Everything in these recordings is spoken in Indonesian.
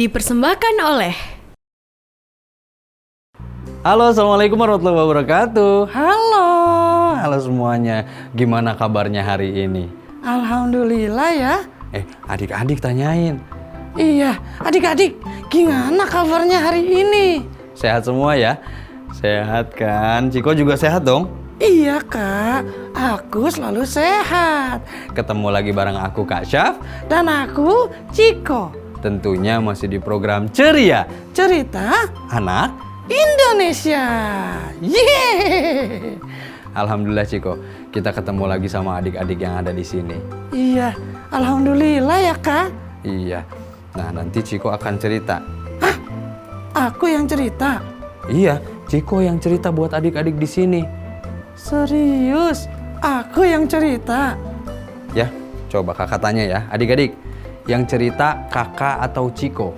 Dipersembahkan oleh Halo, assalamualaikum warahmatullahi wabarakatuh. Halo semuanya. Gimana kabarnya hari ini? Alhamdulillah ya. Adik-adik tanyain. Iya, adik-adik, gimana kabarnya hari ini? Sehat semua ya? Sehat kan? Ciko juga sehat dong? Iya kak, aku selalu sehat. Ketemu lagi bareng aku Kak Syaf. Dan aku Ciko. Tentunya masih di program Ceria Cerita Anak Indonesia. Yeay. Alhamdulillah Ciko, kita ketemu lagi sama adik-adik yang ada di sini. Iya, alhamdulillah ya kak. Iya. Nah, nanti Ciko akan cerita. Hah? Aku yang cerita? Iya, Ciko yang cerita buat adik-adik di sini. Serius? Aku yang cerita? Ya, coba kakak tanya ya, adik-adik. Yang cerita kakak atau Ciko?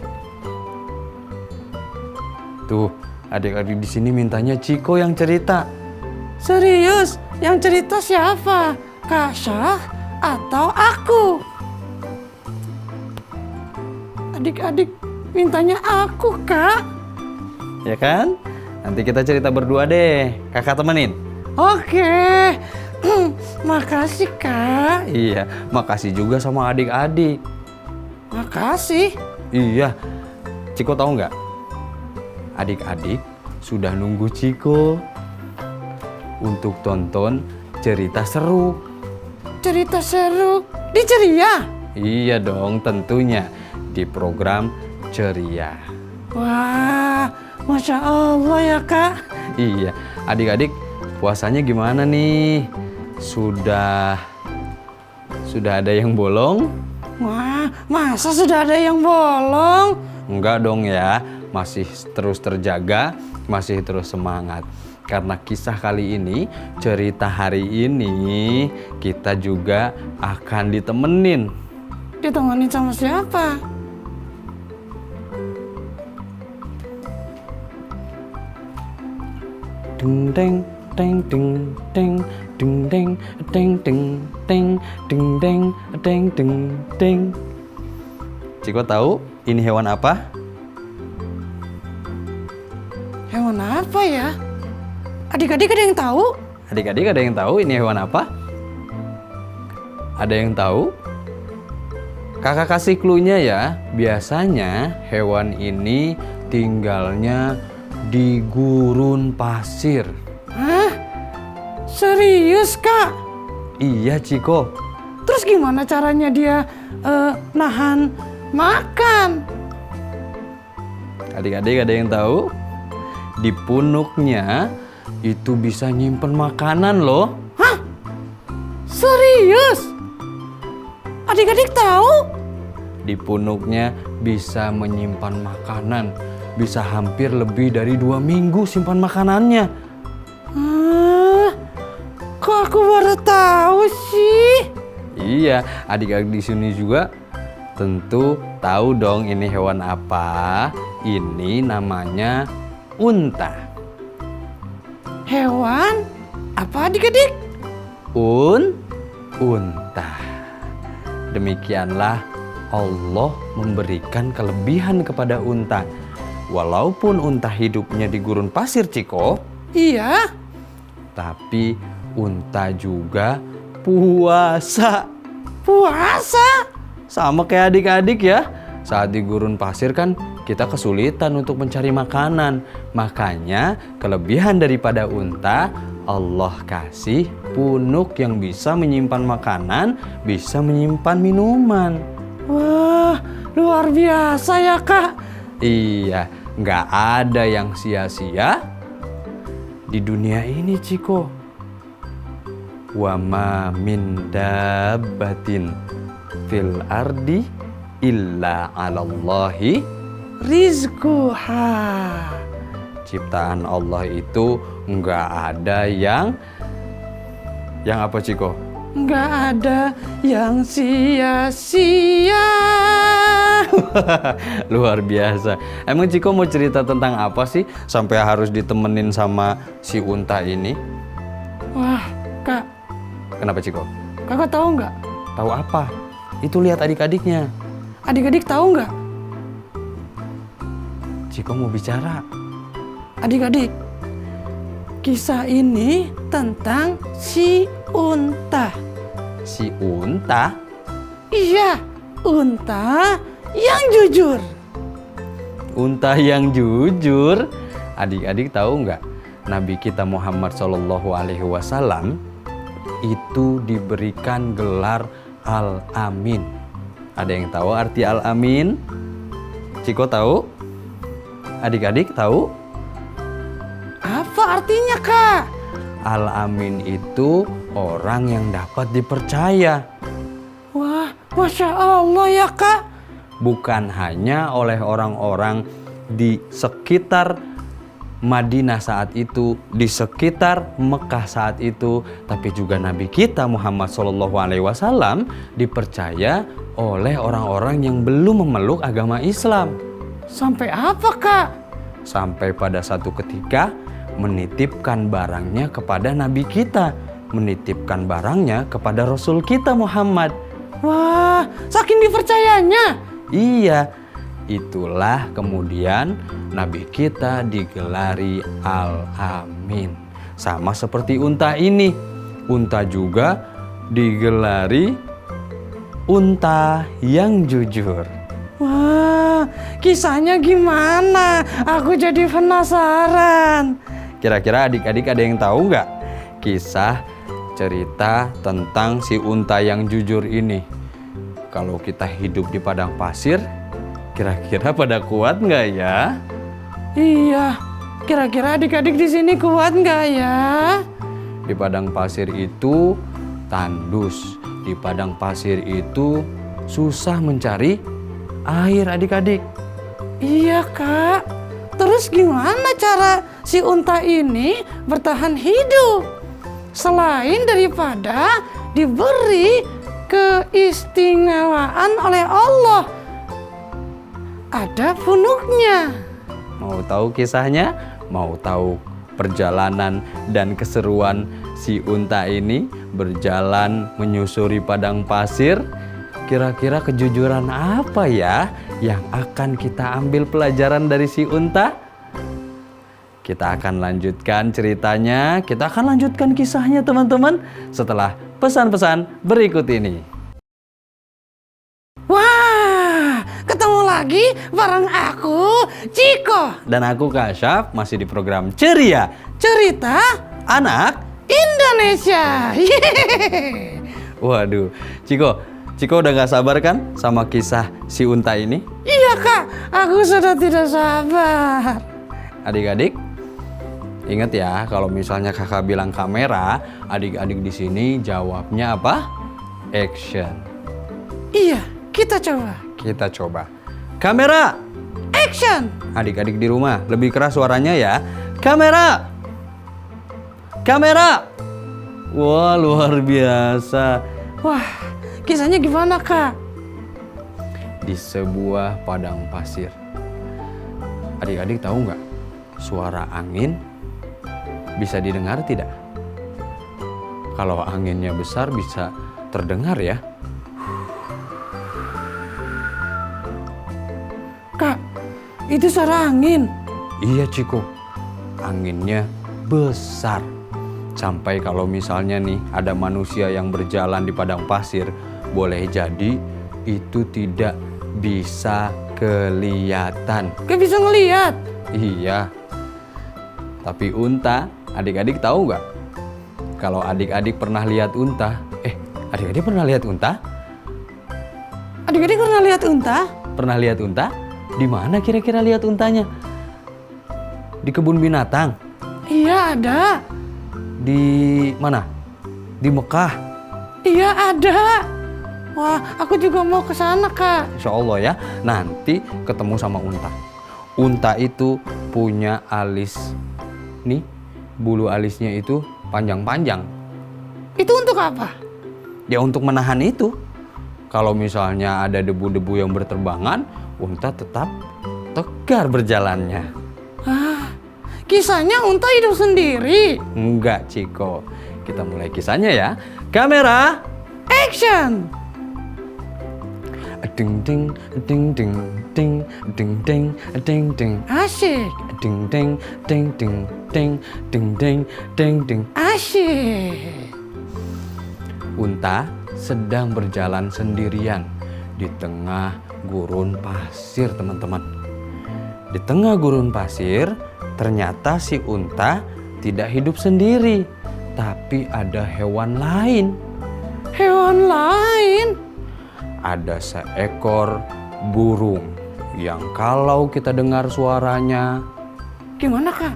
Tuh, adik-adik di sini mintanya Ciko yang cerita. Serius? Yang cerita siapa? Kak Syah atau aku? Adik-adik mintanya aku, Kak. Ya kan? Nanti kita cerita berdua deh. Kakak temenin. Oke. Makasih, Kak. Iya, makasih juga sama adik-adik. Makasih. Iya, Ciko tahu nggak? Adik-adik sudah nunggu Ciko untuk tonton cerita seru. Cerita seru di Ceria? Iya dong, tentunya di program Ceria. Wah, Masya Allah ya, Kak. Iya, adik-adik puasanya gimana nih? Sudah ada yang bolong? Wah, masa sudah ada yang bolong? Enggak dong ya, masih terus terjaga, masih terus semangat. Karena kisah kali ini, cerita hari ini, kita juga akan ditemenin. Ditemenin sama siapa? Deng deng deng deng deng deng deng deng deng deng deng deng deng deng deng. Ciko tahu ini hewan apa? Hewan apa ya? Adik-adik ada yang tahu? Adik-adik ada yang tahu ini hewan apa? Ada yang tahu? Kakak kasih clue-nya ya. Biasanya hewan ini tinggalnya di gurun pasir. Hah? Serius, Kak? Iya, Ciko. Terus gimana caranya dia nahan makan? Adik-adik ada yang tahu? Di punuknya itu bisa nyimpen makanan loh. Hah? Serius? Adik-adik tahu? Di punuknya bisa menyimpan makanan. Bisa hampir lebih dari 2 minggu simpan makanannya. Hah? Kok aku baru tahu sih? Iya, adik-adik di sini juga tentu tahu dong ini hewan apa. Ini namanya unta. Hewan? Apa adik-adik? Unta. Demikianlah Allah memberikan kelebihan kepada unta. Walaupun unta hidupnya di gurun pasir, Ciko, Iya. tapi unta juga puasa. Puasa? Sama kayak adik-adik ya. Saat di gurun pasir kan kita kesulitan untuk mencari makanan. Makanya kelebihan daripada unta, Allah kasih punuk yang bisa menyimpan makanan, bisa menyimpan minuman. Wah, luar biasa ya, Kak. Iya, nggak ada yang sia-sia di dunia ini, Ciko. Wa ma min dabbatin fil ardi illa 'alallahi Rizquha. ciptaan Allah itu nggak ada yang apa, Ciko? Nggak ada yang sia-sia. Luar biasa. Emang Ciko mau cerita tentang apa sih sampai harus ditemenin sama si unta ini? Wah, Kak, Kenapa, Ciko? Kakak tahu nggak? Tahu apa? Itu lihat adik-adiknya. Adik-adik tahu nggak? Ciko mau bicara. Adik-adik, kisah ini tentang si unta. Si unta? Iya, unta yang jujur. Unta yang jujur. Adik-adik tahu nggak? Nabi kita Muhammad SAW itu diberikan gelar Al-Amin. Ada yang tahu arti Al-Amin? Ciko tahu? Adik-adik tahu? Apa artinya, Kak? Al-Amin itu orang yang dapat dipercaya. Wah, Masya Allah ya, Kak. Bukan hanya oleh orang-orang di sekitar Madinah saat itu, di sekitar Mekah saat itu, tapi juga Nabi kita Muhammad SAW dipercaya oleh orang-orang yang belum memeluk agama Islam. Sampai apa, Kak? Sampai pada satu ketika menitipkan barangnya kepada Nabi kita, menitipkan barangnya kepada Rasul kita Muhammad. Wah, saking dipercayanya. Iya, itulah kemudian Nabi kita digelari Al-Amin. Sama seperti unta ini. Unta juga digelari unta yang jujur. Wah, kisahnya gimana? Aku jadi penasaran. Kira-kira adik-adik ada yang tahu nggak kisah cerita tentang si unta yang jujur ini? Kalau kita hidup di padang pasir, kira-kira pada kuat nggak ya? Iya, kira-kira adik-adik di sini kuat nggak ya? Di padang pasir itu tandus, di padang pasir itu susah mencari air adik-adik. Iya, Kak. Terus gimana cara si unta ini bertahan hidup? Selain daripada diberi keistimewaan oleh Allah, ada punuknya. Mau tahu kisahnya? Mau tahu perjalanan dan keseruan si unta ini berjalan menyusuri padang pasir? Kira-kira kejujuran apa ya yang akan kita ambil pelajaran dari si unta? Kita akan lanjutkan ceritanya, kita akan lanjutkan kisahnya teman-teman setelah pesan-pesan berikut ini. Wah, ketemu lagi bareng aku, Ciko. Dan aku Kak Syaf masih di program Ceria Cerita Anak Indonesia. Yeay. Waduh, Ciko udah gak sabar kan sama kisah si unta ini? Iya, Kak, aku sudah tidak sabar. Adik-adik, ingat ya kalau misalnya kakak bilang kamera, adik-adik di sini jawabnya apa? Action. Iya, kita coba. Kita coba. Kamera. Action. Adik-adik di rumah lebih keras suaranya ya. Kamera. Kamera. Wah, luar biasa. Wah, kisahnya gimana, Kak? Di sebuah padang pasir. Adik-adik tahu nggak? Suara angin bisa didengar tidak? Kalau anginnya besar bisa terdengar ya. Kak, itu suara angin. Iya Ciko, anginnya besar. Sampai kalau misalnya nih ada manusia yang berjalan di padang pasir, boleh jadi itu tidak bisa kelihatan. Gak bisa ngelihat. Iya. Tapi unta, adik-adik tahu nggak? Kalau adik-adik pernah lihat unta, adik-adik pernah lihat unta? Adik-adik pernah lihat unta? Pernah lihat unta? Di mana kira-kira lihat untanya? Di kebun binatang? Iya, ada. Di mana? Di Mekah? Iya, ada. Wah, aku juga mau ke sana, Kak. Insya Allah ya, nanti ketemu sama unta. Unta itu punya alis, nih, bulu alisnya itu panjang-panjang. Itu untuk apa? Ya untuk menahan itu. Kalau misalnya ada debu-debu yang berterbangan, unta tetap tegar berjalannya. Ah, kisahnya unta hidup sendiri. Enggak, Ciko. Kita mulai kisahnya ya. Kamera. Action. Ding ding ding ding ding ding ding ding ding. Asyik. Ding ding ding ding ding ding ding ding ding. Asyik. Unta sedang berjalan sendirian di tengah gurun pasir, teman-teman. Di tengah gurun pasir, ternyata si unta tidak hidup sendiri, tapi ada hewan lain. Hewan lain? Ada seekor burung yang kalau kita dengar suaranya, Gimana, Kak?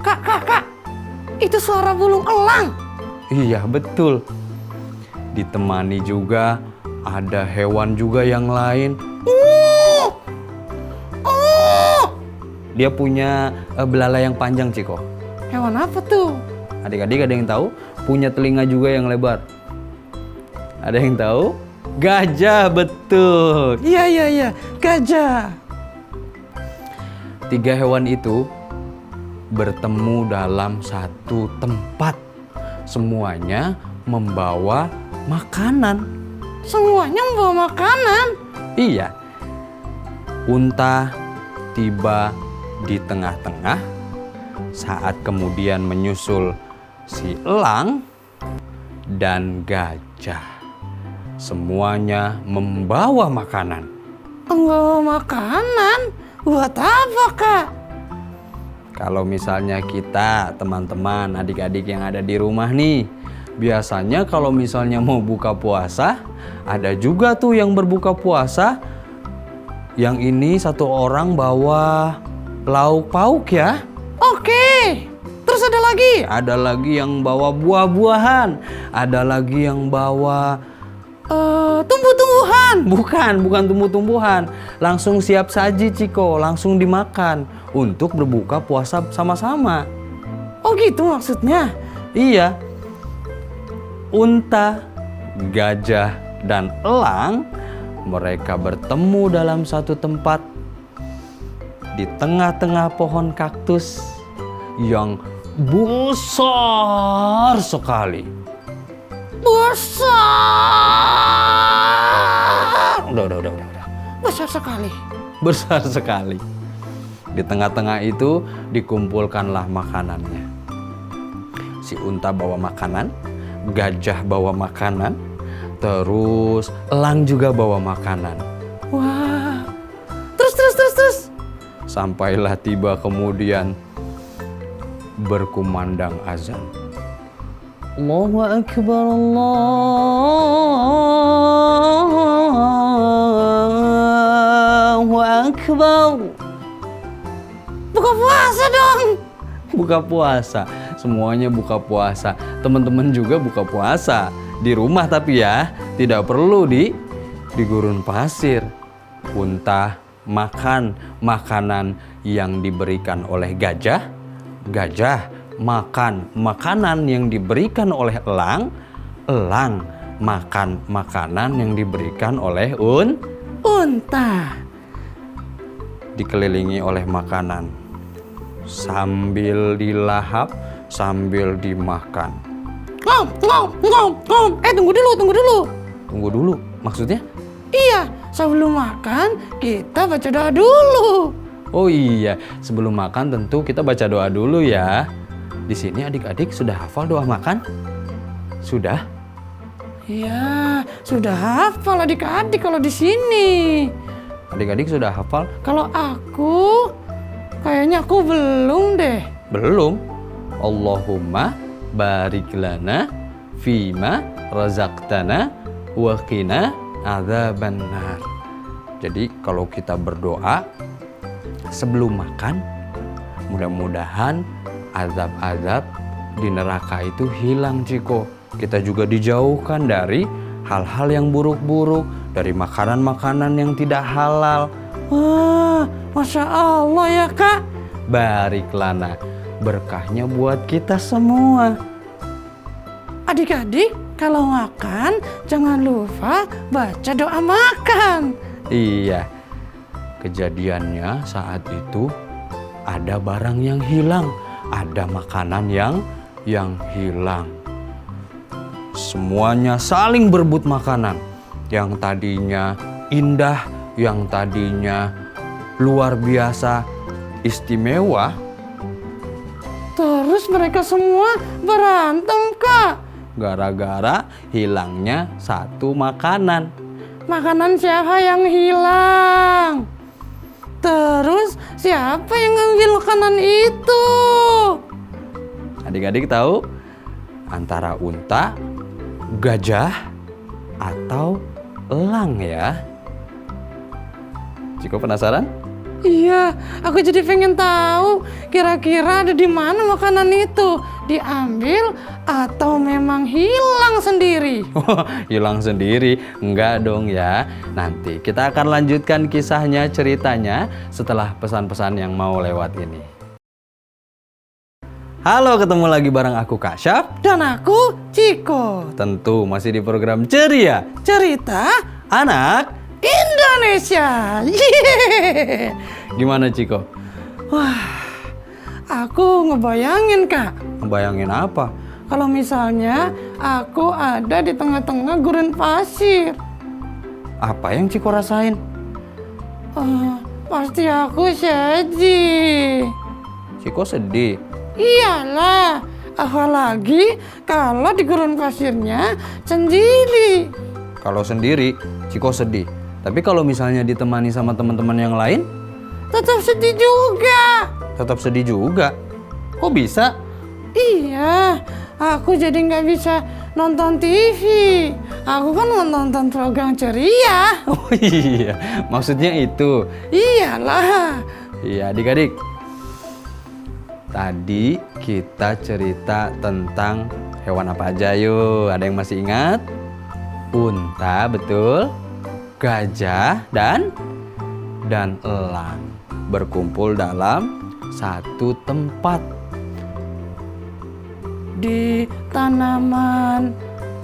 Kak. Itu suara burung elang. iya betul. Ditemani juga ada hewan juga yang lain. Dia punya belalai yang panjang, Ciko. Hewan apa tuh? Adik-adik ada yang tahu? Punya telinga juga yang lebar. Ada yang tahu? Gajah, betul. Iya. Gajah. 3 hewan itu bertemu dalam satu tempat. Semuanya membawa makanan. Semuanya membawa makanan. Iya. Unta tiba di tengah-tengah, saat kemudian menyusul si elang dan gajah. Semuanya membawa makanan. Membawa makanan? Buat apa, Kak? Kalau misalnya kita, teman-teman, adik-adik yang ada di rumah nih, biasanya kalau misalnya mau buka puasa, ada juga tuh yang berbuka puasa. Yang ini satu orang bawa lauk pauk ya. Oke. Terus ada lagi? Ada lagi yang bawa buah-buahan. Ada lagi yang bawa Tumbuh-tumbuhan. bukan tumbuh-tumbuhan. Langsung siap saji, Ciko, langsung dimakan untuk berbuka puasa sama-sama. Oh gitu maksudnya? Iya. Unta, gajah, dan elang mereka bertemu dalam satu tempat di tengah-tengah pohon kaktus yang besar sekali. Besar. Udah. Besar sekali. Besar sekali. Di tengah-tengah itu dikumpulkanlah makanannya. Si unta bawa makanan, gajah bawa makanan, terus elang juga bawa makanan. Wah. Terus. Sampailah tiba kemudian berkumandang azan. Allahu Akbar, Allahu Akbar. Buka puasa dong. Buka puasa, semuanya buka puasa. Teman-teman juga buka puasa di rumah, tapi ya tidak perlu di gurun pasir. Unta makan makanan yang diberikan oleh gajah. Gajah makan makanan yang diberikan oleh elang. Elang makan makanan yang diberikan oleh Unta. Dikelilingi oleh makanan, sambil dilahap, sambil dimakan. Ngom. Tunggu dulu. Tunggu dulu, maksudnya? Iya, sebelum makan kita baca doa dulu. Oh iya, sebelum makan tentu kita baca doa dulu ya. Di sini adik-adik sudah hafal doa makan? Sudah? Iya, sudah hafal adik-adik kalau di sini. Adik-adik sudah hafal? Kalau aku, kayaknya aku belum deh. Belum. Allahumma barik lana fima razaqtana wa qina adzabannar. Jadi kalau kita berdoa sebelum makan, mudah-mudahan azab-azab di neraka itu hilang, Ciko. Kita juga dijauhkan dari hal-hal yang buruk-buruk, dari makanan-makanan yang tidak halal. Wah, Masya Allah ya Kak. Barik lana, berkahnya buat kita semua. Adik-adik, kalau makan jangan lupa baca doa makan. Iya, kejadiannya saat itu ada barang yang hilang, ada makanan yang hilang. semuanya saling berebut makanan. Yang tadinya indah, yang tadinya luar biasa istimewa. Terus mereka semua berantem, Kak. Gara-gara hilangnya satu makanan. Makanan siapa yang hilang? Terus siapa yang ngambil makanan itu? Adik-adik tahu antara unta, gajah, atau elang ya? Ciko penasaran? Iya, aku jadi pengen tahu kira-kira ada di mana makanan itu. Diambil atau memang hilang sendiri? Hilang sendiri? Enggak dong ya. Nanti kita akan lanjutkan kisahnya, ceritanya setelah pesan-pesan yang mau lewat ini. Halo, ketemu lagi bareng aku Kak Syaf Dan aku Ciko. Tentu masih di program Ceria Cerita Anak Indonesia. Yeay. Gimana Ciko? Wah, aku ngebayangin, Kak. Bayangin apa? Kalau misalnya aku ada di tengah-tengah gurun pasir. Apa yang Ciko rasain? Pasti aku sedih. Ciko sedih. Iyalah, apalagi kalau di gurun pasirnya sendiri. Kalau sendiri, Ciko sedih. Tapi kalau misalnya ditemani sama teman-teman yang lain, Tetap sedih juga. tetap sedih juga. Kok bisa? Iya, aku jadi nggak bisa nonton TV. Aku kan mau nonton program Ceria. Oh iya, maksudnya itu. Iyalah. Iya adik-adik. Tadi kita cerita tentang hewan apa aja yuk. Ada yang masih ingat? Unta, betul. Gajah dan elang berkumpul dalam satu tempat. Di tanaman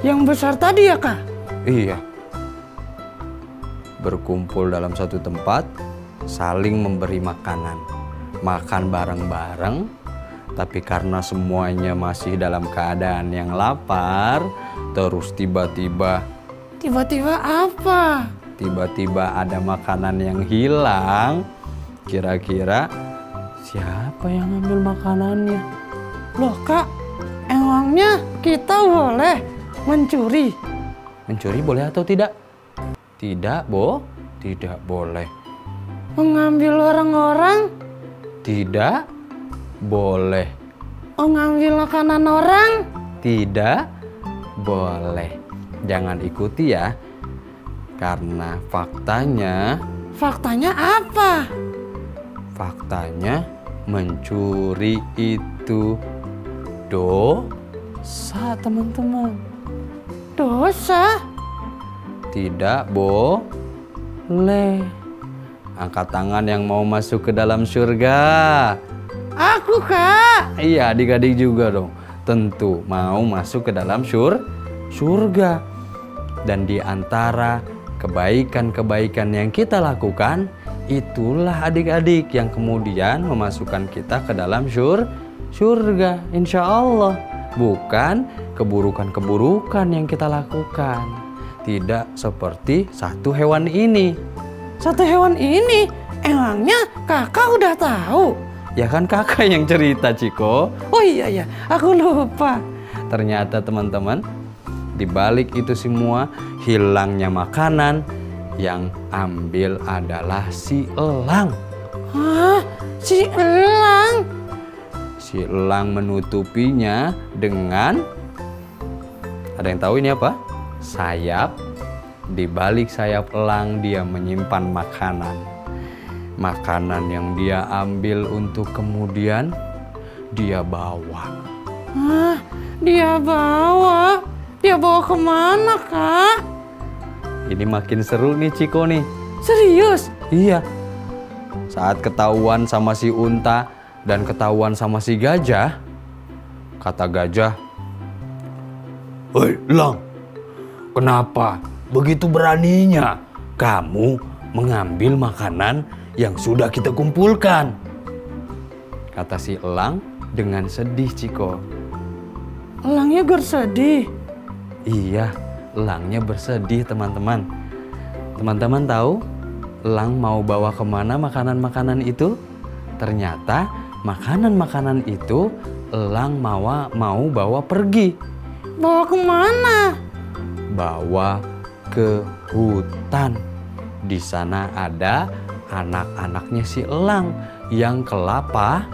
yang besar tadi ya, Kak? Iya. Berkumpul dalam satu tempat, saling memberi makanan. Makan bareng-bareng, tapi karena semuanya masih dalam keadaan yang lapar, terus tiba-tiba Tiba-tiba apa? Tiba-tiba ada makanan yang hilang. Kira-kira siapa yang ambil makanannya? Loh, Kak, emangnya kita boleh mencuri? Mencuri boleh atau tidak? Tidak, tidak boleh. Mengambil orang-orang? Tidak boleh. Mengambil makanan orang? Tidak boleh. Jangan ikuti ya. Karena faktanya apa? Faktanya mencuri itu dosa, teman-teman. Dosa? Tidak boleh. Angkat tangan yang mau masuk ke dalam surga. Aku, Kak. Iya, adik-adik juga dong. Tentu mau masuk ke dalam surga. Dan di antara kebaikan-kebaikan yang kita lakukan, itulah adik-adik yang kemudian memasukkan kita ke dalam surga. Insya Allah. Bukan keburukan-keburukan yang kita lakukan. Tidak seperti satu hewan ini. Satu hewan ini? Emangnya kakak udah tahu? Ya kan kakak yang cerita, Ciko. Oh iya, aku lupa. Ternyata teman-teman, di balik itu semua hilangnya makanan, yang ambil adalah si elang. Hah? Si elang? Si elang menutupinya dengan, ada yang tahu ini apa? Sayap. Di balik sayap elang dia menyimpan makanan. Makanan yang dia ambil untuk kemudian dia bawa. Hah? Dia bawa? Dia bawa kemana, Kak? Ini makin seru nih Ciko nih. Serius? Iya. Saat ketahuan sama si unta dan ketahuan sama si gajah, kata gajah, "Hei, elang, kenapa begitu beraninya kamu mengambil makanan yang sudah kita kumpulkan?" Kata si elang dengan sedih, Ciko. Elangnya bersedih. Iya, elangnya bersedih teman-teman. Teman-teman tahu elang mau bawa kemana makanan-makanan itu? Ternyata makanan-makanan itu elang mau bawa pergi. Bawa kemana? Bawa ke hutan. Di sana ada anak-anaknya si elang yang kelaparan.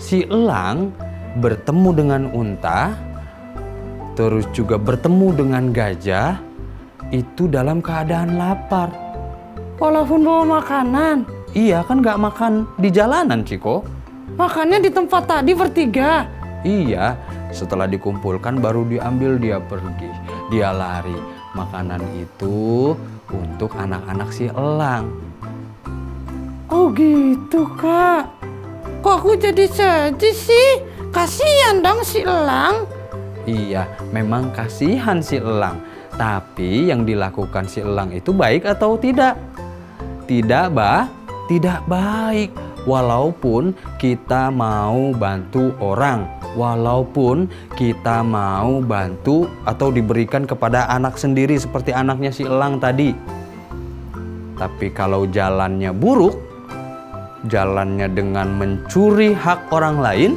Si elang bertemu dengan unta, terus juga bertemu dengan gajah, itu dalam keadaan lapar. Walaupun bawa makanan. Iya kan gak makan di jalanan, Ciko. Makannya di tempat tadi bertiga. Iya, setelah dikumpulkan baru diambil, dia pergi, dia lari. Makanan itu untuk anak-anak si elang. Oh gitu Kak. Kok aku jadi sedih sih? Kasihan dong si elang. Iya, memang kasihan si elang. Tapi yang dilakukan si elang itu baik atau tidak? Tidak, tidak baik. Walaupun kita mau bantu orang, walaupun kita mau bantu atau diberikan kepada anak sendiri seperti anaknya si elang tadi. Tapi kalau jalannya buruk, jalannya dengan mencuri hak orang lain,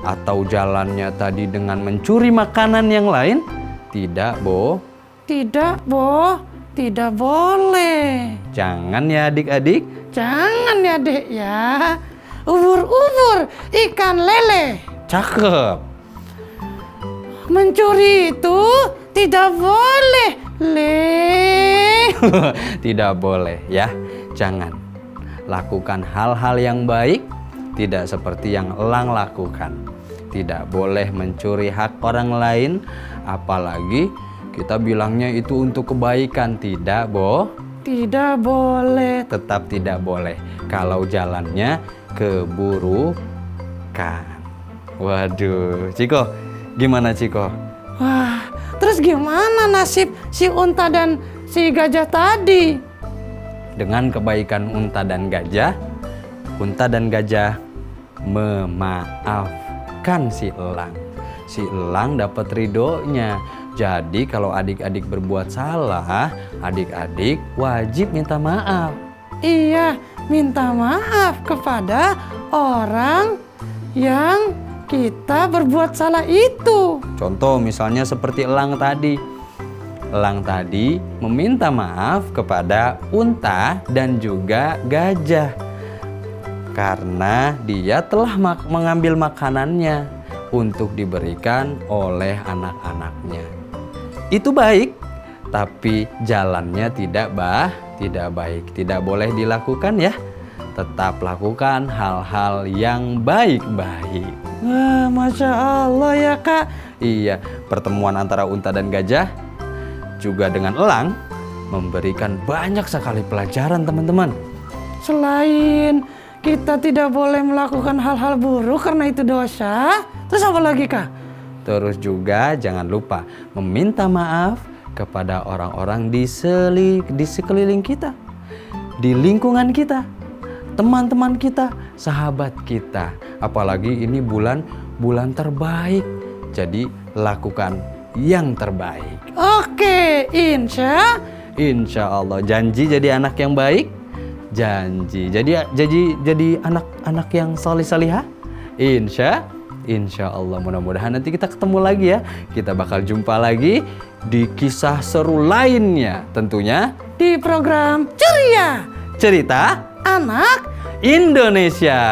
atau jalannya tadi dengan mencuri makanan yang lain, tidak, Bo. Tidak, Bo. Tidak boleh. Jangan ya adik-adik. Jangan ya dek ya. Ubur-ubur ikan lele. Cakep. Mencuri itu tidak boleh. Tidak boleh ya. Jangan. Lakukan hal-hal yang baik, tidak seperti yang elang lakukan. Tidak boleh mencuri hak orang lain, apalagi kita bilangnya itu untuk kebaikan. Tidak, Bo. Tidak boleh. Tetap tidak boleh kalau jalannya keburukan. Waduh, Ciko, gimana Ciko? Wah, terus gimana nasib si unta dan si gajah tadi? Dengan kebaikan unta dan gajah memaafkan si elang. Si elang dapat ridhonya. Jadi kalau adik-adik berbuat salah, adik-adik wajib minta maaf. Iya, minta maaf kepada orang yang kita berbuat salah itu. Contoh misalnya seperti elang tadi. Elang tadi meminta maaf kepada unta dan juga gajah. Karena dia telah mengambil makanannya untuk diberikan oleh anak-anaknya. Itu baik, tapi jalannya tidak baik, tidak boleh dilakukan ya. Tetap lakukan hal-hal yang baik-baik. Wah, Masya Allah ya Kak. Iya, pertemuan antara unta dan gajah juga dengan elang memberikan banyak sekali pelajaran teman-teman. Selain kita tidak boleh melakukan hal-hal buruk karena itu dosa, terus apa lagi Kak? Terus juga jangan lupa meminta maaf kepada orang-orang di sekeliling kita, di lingkungan kita, teman-teman kita, sahabat kita. Apalagi ini bulan terbaik, jadi lakukan yang terbaik. Oke, insya Allah. Janji jadi anak yang baik, janji jadi anak yang salih-salihah. Insya Allah, mudah-mudahan nanti kita ketemu lagi ya. Kita bakal jumpa lagi di kisah seru lainnya. Tentunya di program Ceria Cerita Anak Indonesia.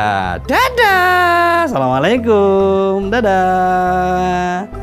Dadah. Assalamualaikum. Dadah.